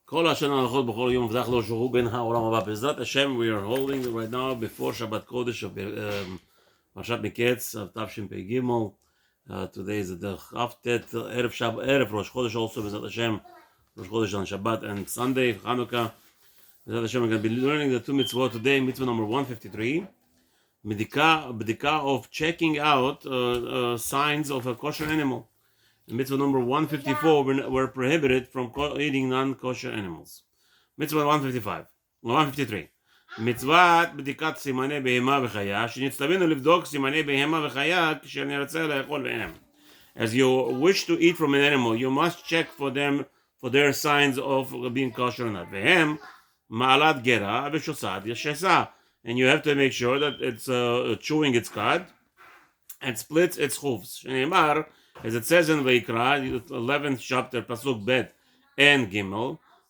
כל השנה הלכות בכל יום תאכלו שהוא בין העולם הבא. בעזרת השם, we are holding right now before Shabbat Kodesh of פרשת מקץ, תשפ"ג. Today is the כ"ט, ערב ראש חודש also, בעזרת השם, ראש חודש on Shabbat and Sunday, Hanukkah. בעזרת השם, we're going to be learning the two mitzvot today. Mitzvah number 153, בדיקה of checking out signs of a kosher animal. Mitzvah number 154, we're prohibited from eating non-kosher animals. Mitzvah 153. מצוות בדיקת סימני בהמה וחיה, שנצטווינו לבדוק סימני בהמה וחיה כשנרצה לאכול בהם. As you wish to eat from an animal, you must check for them, for their signs of being kosher or not. והם מעלת גרה ושוסת ישסה. And you have to make sure that it's chewing its cud and splits its hooves. שנאמר, as it says in ויקרא, 11th chapter, פסוק ב' and ג',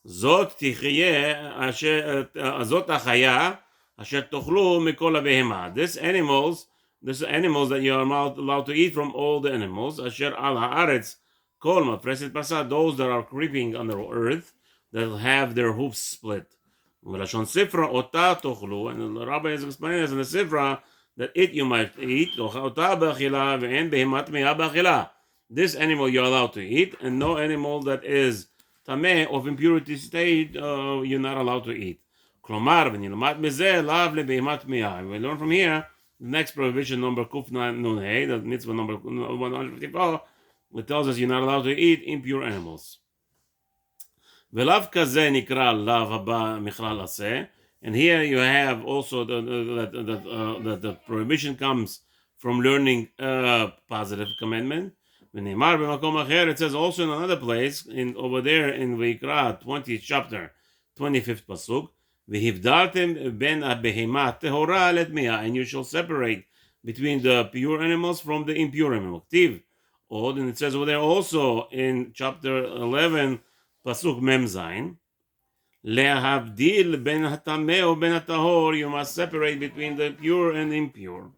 זאת תחיה, זאת החיה, אשר תאכלו מכל הבהמה. This animals that you are allowed to eat from all the animals, אשר על הארץ, כל מפרסת בשר, those that are creeping on the earth, that have their hoofs split. ולשון ספרה, אותה תאכלו, and the rabbi is explaining this in the ספרה, that it you might eat, אותה באכילה, ואין בהמה טמאה באכילה. This animal you're allowed to eat, and no animal that is tameh of impurity state you're not allowed to eat. כלומר, ונלמד מזה, לאו לבהמה טמאה. We learn from here, the next prohibition number קנ"ה, the mitzvah number 154, it tells us you're not allowed to eat impure animals. ולאו כזה נקרא לאו הבא מכלל עשה, and here you have also the prohibition comes from learning a positive commandment. ונאמר במקום אחר, it says also in another place, over there in ויקרא 20th chapter, 25th pasuk, והבדלתם בין הבהמה טהורה לטמאה, and you shall separate between the pure animals from the impure animals. כתיב עוד, and it says over there also in chapter 11, pasuk mem zayin, להבדיל בין הטמא ובין הטהור, you must separate between the pure and impure.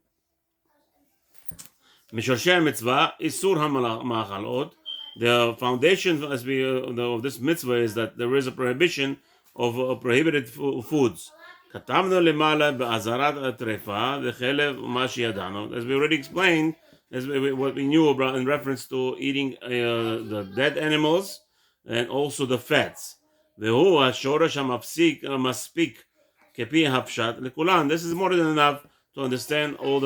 משורשי המצווה, איסור המאכלות. The foundation of this mitzvah is that there is a prohibition of prohibited foods. כתבנו למעלה באזהרת הטרפה וחלב ומה שידענו. As we already explained, what we knew about in reference to eating the dead animals and also the fats. והוא השורש המספיק כפי הפשט לכולן. This is more than enough to understand all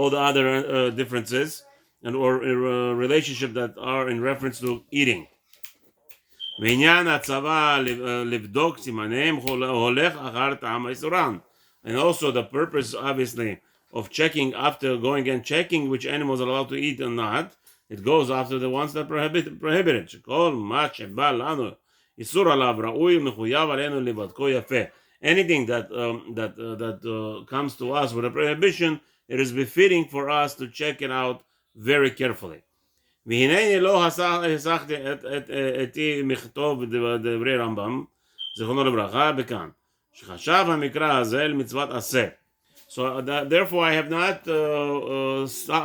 the other differences and or relationship that are in reference to eating. ועניין הצבא לבדוק סימניהם הולך אחר טעם האיסורן. And also the purpose, obviously, of checking after going and checking which animals are allowed to eat or not, it goes after the ones that prohibited. שכל מה שבא לנו איסור עליו ראוי ומחויב עלינו לבדקו יפה. Anything that comes to us with a prohibition, it is befitting for us to check it out very carefully. והנני לא הסחתי אתי מכתוב דברי רמב"ם, זיכרונו לברכה, בכאן, שחשב המקרא הזה למצוות עשה. So therefore I have not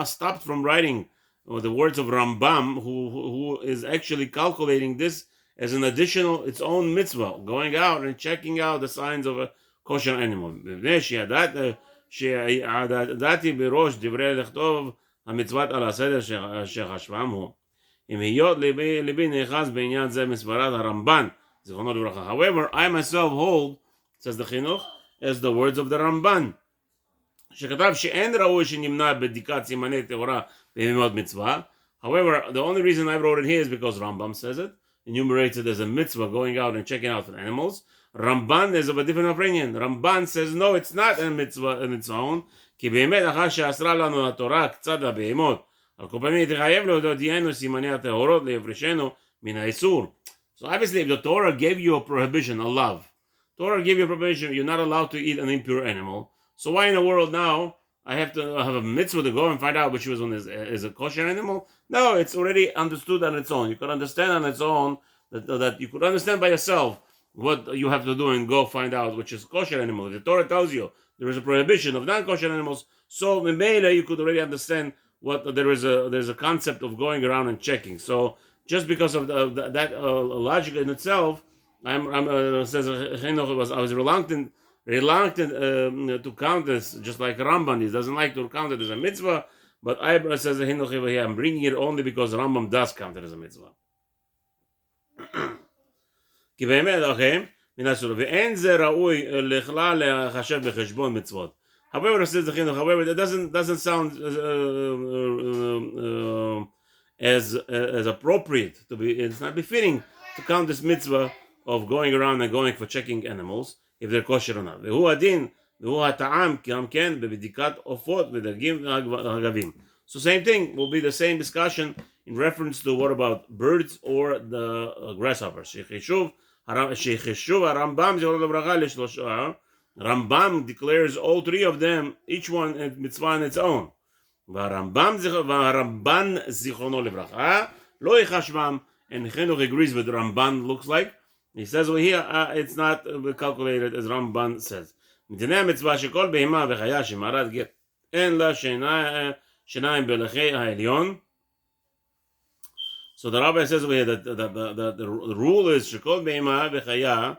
stopped from writing the words of Rambam, who is actually calculating this as an additional, its own mitzvah, going out and checking out the signs of a kosher animal. שידעתי בראש דברי לכתוב המצוות על הסדר שחשבם הוא. אם היות ליבי נאחז בעניין זה מסברת הרמב"ן, זיכרונו לברכה. However, I myself hold, says the חינוך, as the words of the רמב"ן, שכתב שאין ראוי שנמנע בדיקת סימני טהורה בהמות מצווה. However, the only reason I wrote it here is because Rambam says it, enumerates it as a mitzvah going out and checking out for animals. Ramban is of a different opinion. Ramban says no, it's not a mitzvah in its own, כי באמת אחר שאסרה לנו התורה קצת הבהמות, על כל פנים תחייב להודיענו סימני הטהורות להפרישנו מן האיסור. So obviously if the Torah gave you a prohibition, a law, Torah gave you a prohibition, you're not allowed to eat an impure animal. So why in the world now I have to have a mitzvah to go and find out which one is a kosher animal? No, it's already understood on its own. You could understand on its own that you could understand by yourself what you have to do and go find out which is kosher animal. The Torah tells you there is a prohibition of non-kosher animals, so in Mele you could already understand what there's a concept of going around and checking. So just because of that logic in itself, says I was reluctant to count this, just like Rambam. He doesn't like to count it as a mitzvah, but Ibra says I'm bringing it only because Rambam does count it as a mitzvah. כי באמת, okay, מן הסוג, ואין זה ראוי לכלל להחשב בחשבון מצוות. However, says the chinuch, however, it doesn't sound as appropriate to be. It's not befitting to count this mitzvah of going around and going for checking animals if they're kosher or not. והוא הדין, והוא הטעם גם כן בבדיקת עופות ודגים והגבים. So same thing will be the same discussion in reference to what about birds or the grasshoppers. שחישוב הרמב"ם זיכרונו לברכה לשלושה. Rambam declares all three of them, each one a mitzvah on its own. והרמב"ן זיכרונו לברכה לא יחשבם, and Chinuch agrees with Ramban looks like. He says over here it's not calculated as Ramban says. מדיני המצווה שכל בהמה וחיה שמערת גט אין לה שיניים בלחי העליון. So the rabbi says over here that the rule is שכל בהמה וחיה,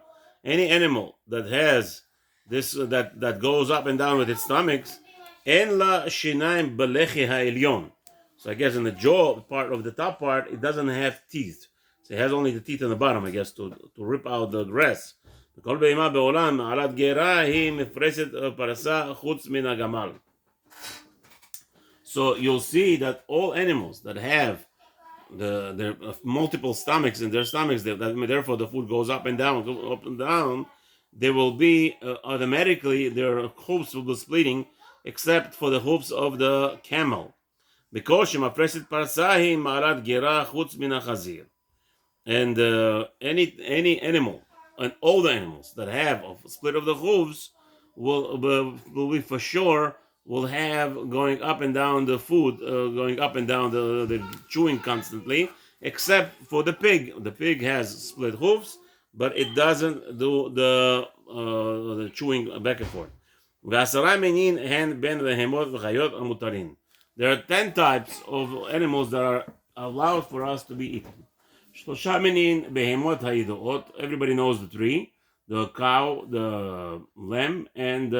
any animal that has this that goes up and down with its stomachs, אין לה שיניים בלחי העליון. So I guess in the jaw part of the top part, it doesn't have teeth. So it has only the teeth in the bottom, I guess, to rip out the grass. כל בהמה בעולם, מעלת גרה היא מפרסת פרסה חוץ מן הגמל. So you'll see that all animals that have their multiple stomachs in their stomachs, therefore the food goes up and down, they will be automatically, their hooves will be splitting, except for the hooves of the camel. Because שמפרסת פרסה היא מעלת גרה חוץ מן החזיר. And any animal, and all the animals that have a split of the hooves will be for sure will have going up and down the food, going up and down the chewing constantly, except for the pig. The pig has split hooves, but it doesn't do the chewing back and forth. There are 10 types of animals that are allowed for us to be eaten. Everybody knows the three: the cow, the lamb, and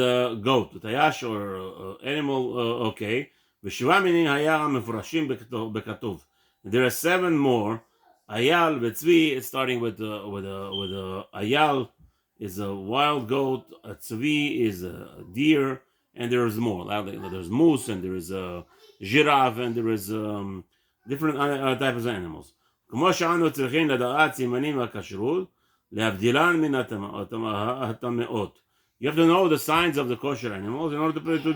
the goat, the tayash or animal. Okay. There are 7 more. Ayal v'tzvi, starting with ayal is a wild goat. A tzvi is a deer, and there is more. There's moose, and there is a giraffe, and there is different types of animals. כמו שאנו צריכים לדעת סימנים והכשרות, להבדילן מן הטמאות. You have to know the signs of the kosher animals in order to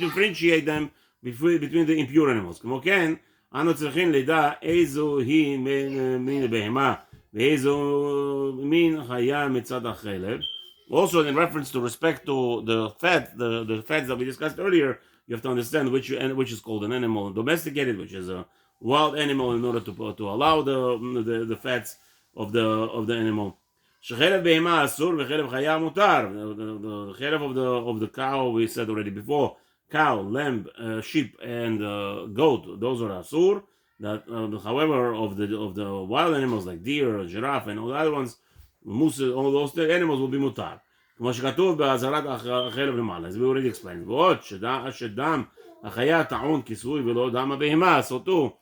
differentiate them between the impure animals. כמו כן, אנו צריכים לדע איזו היא מין בהמה ואיזו מין חיה מצד החלב. Also, in reference to respect to the fat, the fats that we discussed earlier, you have to understand which is called an animal domesticated, which is a wild animal, in order to allow the fats of the animal. שחלב בהמה אסור וחלב חיה מותר. The חלב of the cow we said already before. Cow, lamb, sheep, and goat, those are asur. That, however, of the wild animals like deer, giraffe, and all the other ones, moose, all those animals will be mutar. כמו שכתוב באזהרת החלב למעלה, as we already explained. ועוד שדם החיה טעון כיסוי ולא דם הבהמה. So too,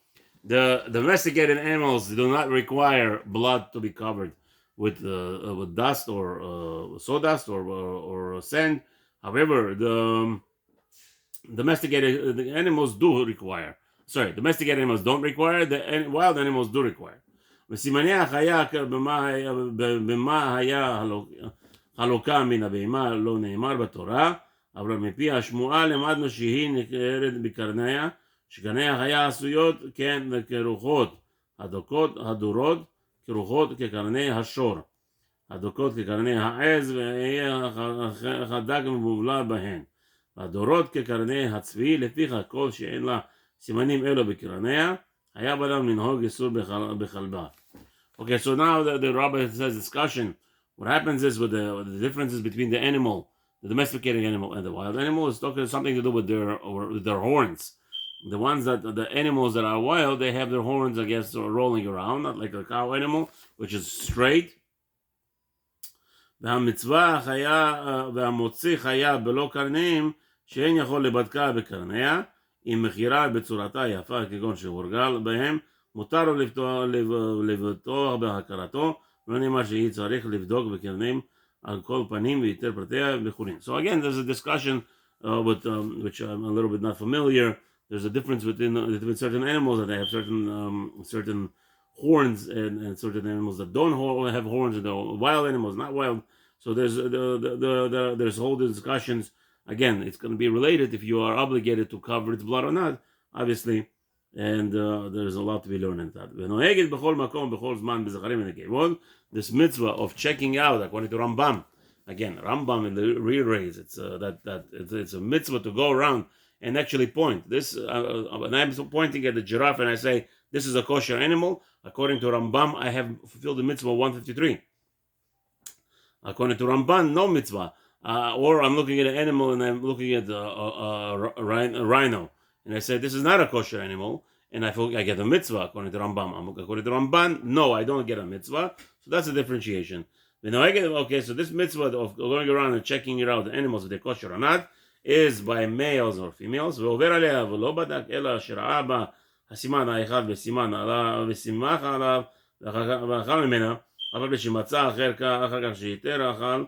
the domesticated animals do not require blood to be covered with dust or sawdust or sand. However, the domesticated animals do require. Sorry, domesticated animals don't require. The wild animals do require. וסימני החיה במה היה חלוקה מן הבהמה לא נאמר בתורה, אבל מפי השמועה למדנו שהיא נקראת בקרניה, שקרני החיה עשויות כן כרוחות, הדורות כרוחות כקרני השור, הדוקות כקרני העז, ויהיה חדק ומובלע בהן. והדורות כקרני הצבי, לפיך כל שאין לה סימנים אלו בקרניה, היה בדם לנהוג איסור בכלבה. Okay, so now the rabbi says discussion. What happens is with the differences between the animal, the domesticated animal, and the wild animal is talking something to do with their horns. The ones that the animals that are wild, they have their horns, I guess, rolling around, not like a cow animal, which is straight. והמצווה החיה והמוציא חיה בלא קרנים שאין יכול לבדקה בקרניה אם מכירה בצורתה יפה כגון שהורגל בהם מותר לו לבטוח בהכרתו ולא נאמר שהיא צריך לבדוק בקרנים על כל פנים ויתר פרטיה וכו'. So again there's a discussion which I'm a little bit not familiar. There's a difference between certain animals that they have certain horns and certain animals that don't have horns, and the wild animals not wild. So there's whole discussions. Again, it's going to be related if you are obligated to cover its blood or not, obviously, and there's a lot to be learned in that. This mitzvah of checking out, according to Rambam, again, Rambam in the re-raise, it's a mitzvah to go around and actually point. This, and I'm pointing at the giraffe and I say, this is a kosher animal. According to Rambam, I have fulfilled the mitzvah 153. According to Ramban, no mitzvah. Or I'm looking at an animal and I'm looking at a rhino. And I say, this is not a kosher animal. And I get a mitzvah according to Rambam. According to Ramban, no, I don't get a mitzvah. So that's a differentiation. Okay, so this mitzvah of going around and checking out the animals if they're kosher or not is by males or females. ועובר עליה ולא בדק אלא שראה בה הסימן האחד וסימך עליו ואכל ממנה אבל בשמצא אחר כך שיתר אכל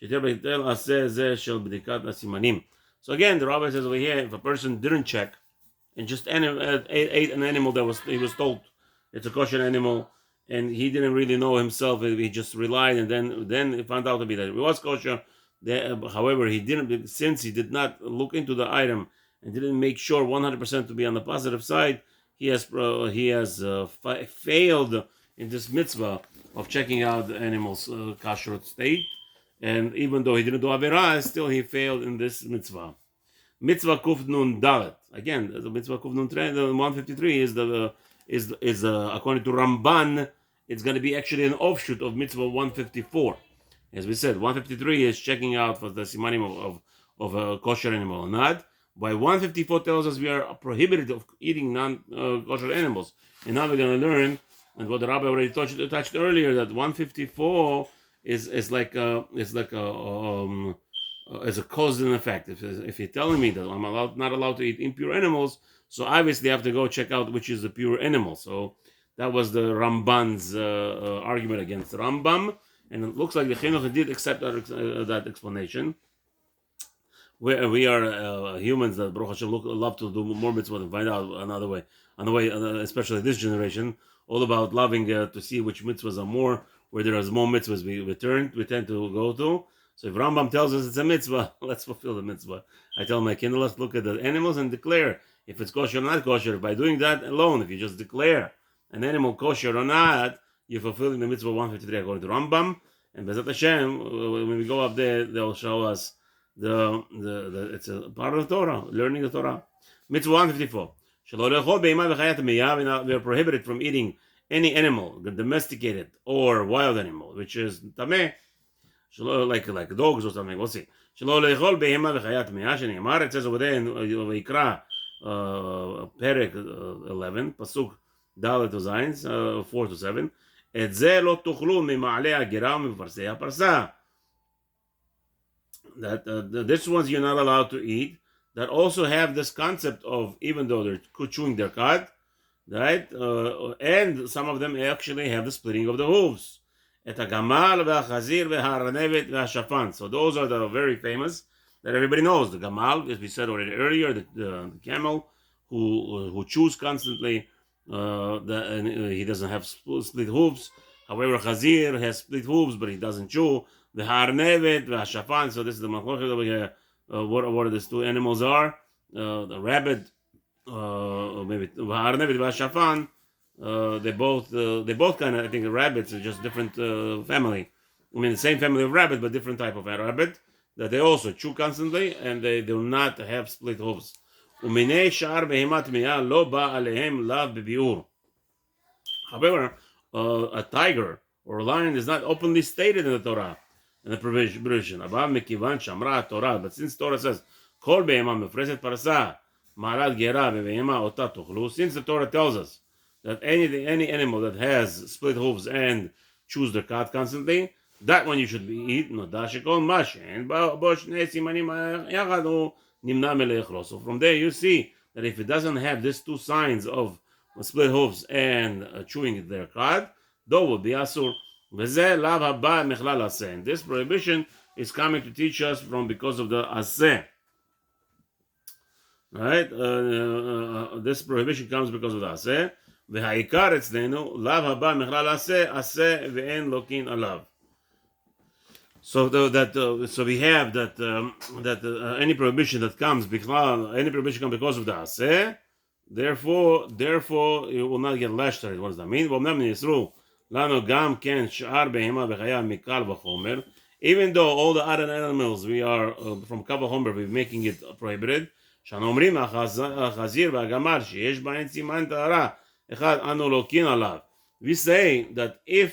שיתר ביתר עשה זה של בדיקת הסימנים. So again, the rabbi says over here, if a person didn't check and just ate an animal that he was told it's a kosher animal and he didn't really know himself, he just relied and then he found out to be that it was kosher. However, since he did not look into the item and didn't make sure 100% to be on the positive side, he has failed in this mitzvah of checking out the animal's kosher state. And even though he didn't do Averah, still he failed in this mitzvah. Mitzvah Kuf Nun Dalet. Again, the mitzvah Kuf Nun 153 is according to Ramban, it's going to be actually an offshoot of mitzvah 154. As we said, 153 is checking out for the simanim of a kosher animal or not. By 154 tells us we are prohibited of eating non-kosher animals. And now we're going to learn, and what the rabbi already touched earlier, that 154 is like a cause and effect. If you're telling me that I'm not allowed to eat impure animals, so obviously I have to go check out which is the pure animal. So that was the Ramban's argument against Rambam. And it looks like the Chinuch did accept that explanation. We are humans that Baruch Hashem love to do more mitzvah and find out another way, especially this generation, all about loving to see which mitzvahs are more, where there is more mitzvahs we tend to go to. So if Rambam tells us it's a mitzvah, let's fulfill the mitzvah. I tell my kinder, let's look at the animals and declare if it's kosher or not kosher. By doing that alone, if you just declare an animal kosher or not, you're fulfilling the mitzvah 153 according to Rambam. And Bezat Hashem, when we go up there, they'll show us it's a part of the Torah, learning the Torah. Mitzvah 154. We are prohibited from eating any animal, domesticated or wild animal, which is tameh, like dogs or something. We'll see. It says over there in Vayikra, Perek 11, Pasuk Dalet Zayin, 4 to 7. את זה לא תאכלו ממעלי הגירה ומפרסי הפרסה. That this ones you're not allowed to eat, that also have this concept of, even though they're chewing their cud, right? And some of them actually have the splitting of the hooves. את הגמל והחזיר והארנבת והשפן. So those are the very famous that everybody knows. The gamal, as we said already earlier, the camel who chews constantly. He doesn't have split hooves. However, Chazir has split hooves, but he doesn't chew. The Harnevet, the Hashafan. So this is the Machlokes over here. What these two animals are? The rabbit, maybe the Harnevet, the Hashafan. They both kind of. I think the rabbits are just different family. I mean, the same family of rabbit, but different type of rabbit. That they also chew constantly, and they do not have split hooves. ומיני שאר בהמה טמאה לא בא עליהם לאו בביאור. However, a tiger or a lion is not openly stated in the Torah, in the provision. אבל מכיוון שאמרה התורה, but since Torah says, כל בהמה מפרסת פרסה, מעלת גרה בבהמה אותה תאכלו, since the Torah tells us that any animal that has split hooves and chews their cud constantly, that one you should be eat, נודע שכל מה שאין בו שני סימנים יחד הוא נמנע מלאכלו. So from there you see that if it doesn't have these two signs of split hooves and chewing their cud, though will be asur. וזה לאו הבא מכלל עשה. And this prohibition is coming to teach us from because of the aseh. Right? This prohibition comes because of the aseh. והעיקר אצלנו, לאו הבא מכלל עשה, עשה ואין לוקין עליו. So we have that any prohibition that comes because of the aseh, therefore you will not get lashed at it. What does that mean? ואומנם נאסרו לנו גם כן שאר בהמה וחיה מקל וחומר, even though all the other animals we are from קל וחומר we're making it prohibited, שאנו אומרים החזיר והגמל שיש בהן סימן טהרה אחד אנו לוקין עליו. We say that if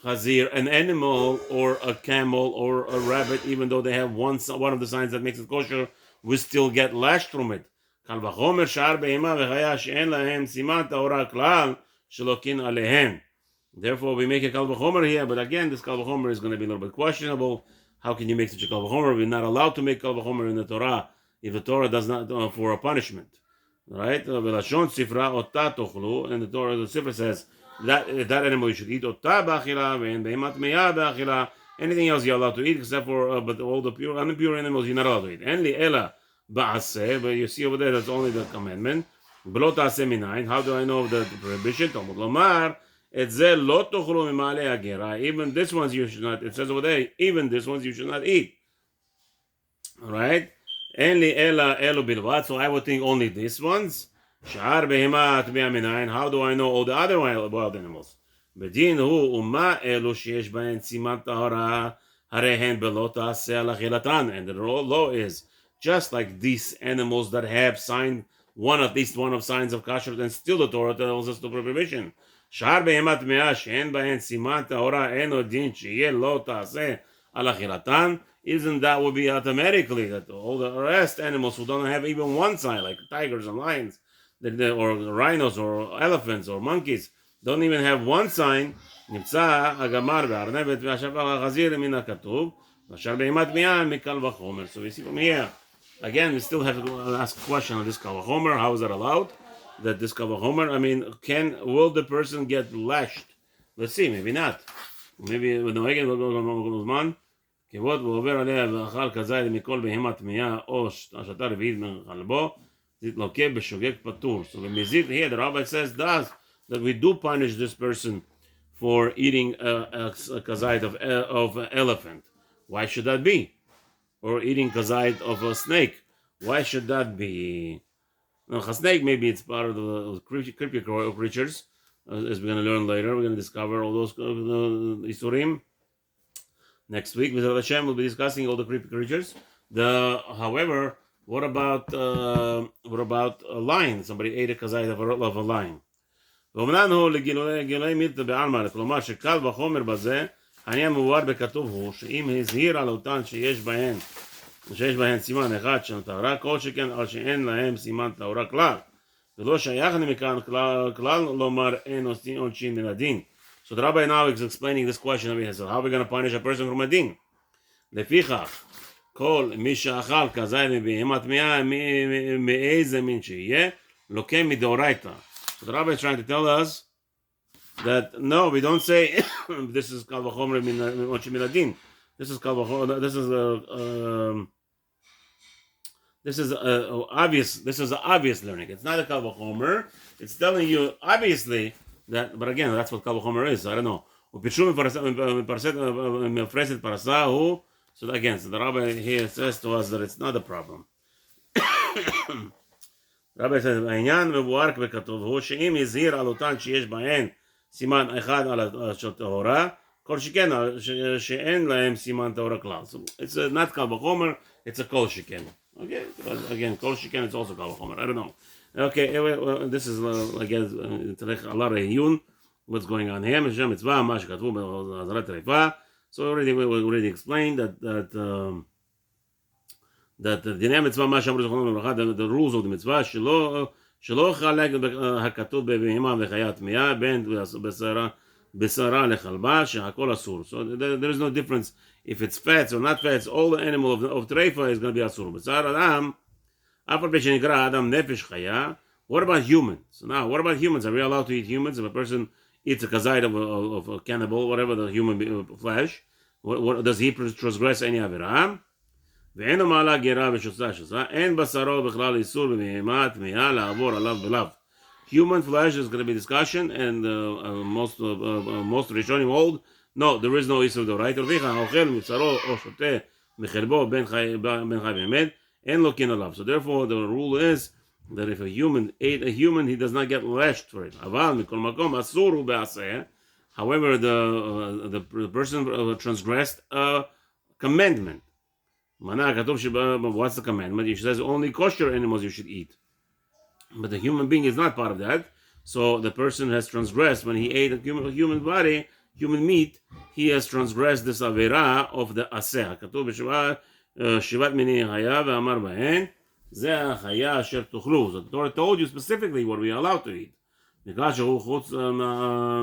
chazir, an animal or a camel or a rabbit, even though they have one of the signs that makes it kosher, we still get lashed from it. קל וחומר שאר בהמה וחיה שאין להם סימן טהרה כלל שלוקין עליהם. Therefore we make a kal v'chomer here, but again this kal v'chomer is going to be a little bit questionable. How can you make such a kal v'chomer? We're not allowed to make kal v'chomer in the Torah if the Torah does not for a punishment. Right? V'lashon sifra ota tochlu, and the Torah, the Sifra says that animal you should eat ota b'achila ve'en behemat meya b'achila. Anything else you're allowed to eat except for but all the pure unimpure animals you're not allowed to eat. En li ela ba'aseh, but you see over there that's only the commandment. B'lo ta'aseh minayin. How do I know the prohibition? Talmud lomar. Even this ones you should not, it says over there, even this ones you should not eat. Alright? So I would think only these ones. How do I know all the other wild animals? The law is just like these animals that have at least one of signs of kosher, and still the Torah tells us the prohibition. שאר בהמת טמאה שאין בהן סימן טהרה אין עוד דין שיהיה לא תעשה על אכילתן, isn't that would be automatically that all the rest animals who don't have even one sign, like tigers and lions, or rhinos or elephants or monkeys, don't even have one sign, נמצא הגמר והארנבת והשפח החזיר מן הכתוב, ושאר בהמת טמאה מקל וחומר. So we see from here, again we still have to ask a question on this kal v'chomer, how is that allowed? That this kal v'chomer, I mean, will the person get lashed? Let's see, maybe not. Maybe ונוהגת בזמן, כבוד ועובר עליה ואכל כזית מכל בהמה טמאה או השתה רביעית מחלבו, תתלוקה בשוגג פטור. So the mizit here, the rabbi says that we do punish this person for eating a kazait of an elephant. Why should that be? Or eating kazait of a snake. Why should that be? Now, a snake, maybe it's part of the creepy creatures, as we're going to learn later. We're going to discover all those isurim. Next week, Mr. Hashem will be discussing all the creepy creatures. However, what about a lion? Somebody ate a kazait of a lion. ואומננו לגילוי מיתא בעלמא, כלומר שקל וחומר בזה, העניין מבואר בכתוב הוא, שאם הזהיר על אותן שיש בהן סימן אחד של טהרה, כל שכן על שאין להם סימן טהרה כלל. ולא שייך מכאן כלל לומר אין עונשין מן הדין. So the rabbi now is explaining this question. So how are we going to punish a person from a din? לפיכך, כל מי שאכל כזית מבהמה טמאה מאיזה מין שיהיה, לוקה מדאורייתא. So the rabbi is trying to tell us that no, we don't say this is kal v'chomer min adin. This is kal v'chomer. This is obvious. This is obvious learning. It's not a kal v'chomer. It's telling you obviously that. But again, that's what kal v'chomer is. I don't know. So again, so the rabbi here says to us that it's not a problem. רבי says, העניין מבואר בכתוב הוא שאם הזהיר על אותן שיש בהן סימן אחד של טהורה, כל שכן שאין להם סימן טהורה כלל. So it's not קל וחומר, it's a כל שכן. Okay, again, כל שכן it's also קל וחומר. I don't know. Okay, this is again, צריך a lot of עיון, what's going on here, משם מצווה, מה שכתבו באזהרת טריפה. So we already explained that that דיני המצווה, מה שאמרו זכרונו לברכה, the rules of the mitzvah, שלא חלק הכתוב בבהמה וחיה טמאה, בין בשרה לחלבה, שהכל אסור. So there is no difference if it's fats or not fats, all the animal of treifa is going to be אסור. בשר אדם, אף על פי שנקרא אדם נפש חיה, what about humans? So now, what about humans? Are we allowed to eat humans? If a person eats a kazayit of a cannibal, whatever, the human flesh, does he transgress any עבירה? ואין מעלה גרה ושוסה שוסה, אין בשרו בכלל איסור בבהמה טמאה לעבור עליו בלאו. Human flesh is going to be discussion, and most ראשונים hold, no, there is no איסור דאורייתא, רביך האוכל מבשרו או שותה מחלבו בין חי באמת, אין לו כן עליו. So therefore the rule is that if a human ate a human, he does not get lashed for it. אבל מכל מקום אסור הוא בעשה. However, the person transgressed a commandment. What's the commandment? It says only kosher animals you should eat. But the human being is not part of that. So the person has transgressed. When he ate a human body, human meat, he has transgressed this avera of the aseh. כתוב בשבעת מיני החיה ואמר בהן, זה החיה אשר תאכלו. So the Torah told you specifically what we are allowed to eat. בגלל שהוא חוץ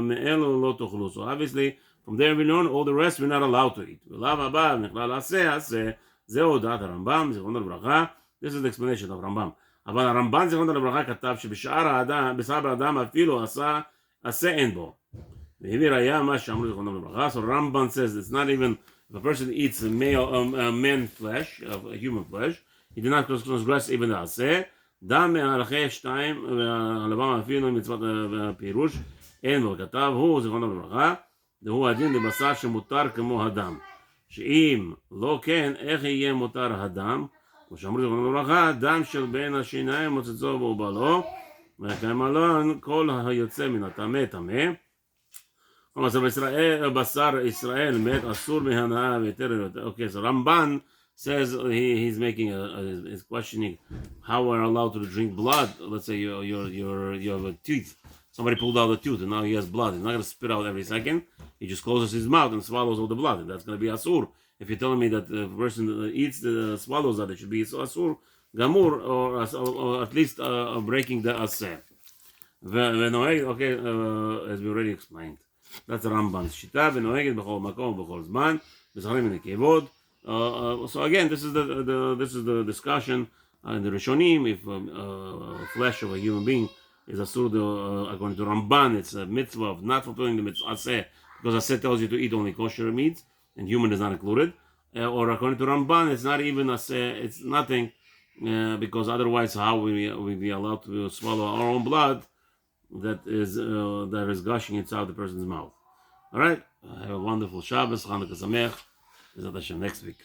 מאלו לא תאכלו. So obviously, from there we learn all the rest we're not allowed to eat. ולאו הבא נכלל עשה. זהו דעת הרמב"ם, זיכרונו לברכה. This is the explanation of רמב"ם. אבל הרמב"ם זיכרונו לברכה כתב שבשאר האדם אפילו עשה אין בו. והביא ראיה מה שאמרו זיכרונו לברכה. So Rambam says it's not even, if a person eats a man flesh, a human flesh, he did not transgress even the עשה. דם מהלכי שתיים, והלבם אפילו מצוות הפירוש, אין בו. כתב הוא זיכרונו לברכה, והוא הדין לבשר שמותר כמו הדם. שאם לא כן, איך יהיה מותר הדם? כמו שאמרו זכרונו לברכה, דם של בין השיניים מוצצו ובעלו, וכמלון כל היוצא מן הטמא טמא. כלומר, בשר ישראל מת אסור מהנאה ויותר. Okay, so Ramban says he's making he's questioning how we're allowed to drink blood. Let's say you have a tooth. Somebody pulled out the tooth and now he has blood. He's not going to spit out every second. He just closes his mouth and swallows all the blood. And that's going to be asur. If you're telling me that the person that eats swallows that, it should be asur, gamur, or at least breaking the aseh. Okay, as we already explained. That's Ramban's shita. V'noeged b'chol makom b'chol zman. B'zcharim v'nekevod. So again, this is the discussion in the Rishonim. If flesh of a human being is asur, according to Ramban, it's a mitzvah of not fulfilling the mitzvah aseh, because aseh tells you to eat only kosher meats, and human is not included. Or according to Ramban, it's not even aseh, it's nothing, because otherwise how we be allowed to swallow our own blood that is gushing inside the person's mouth. All right, have a wonderful Shabbos, Chanukah Sameach, Bezrat Hashem next week.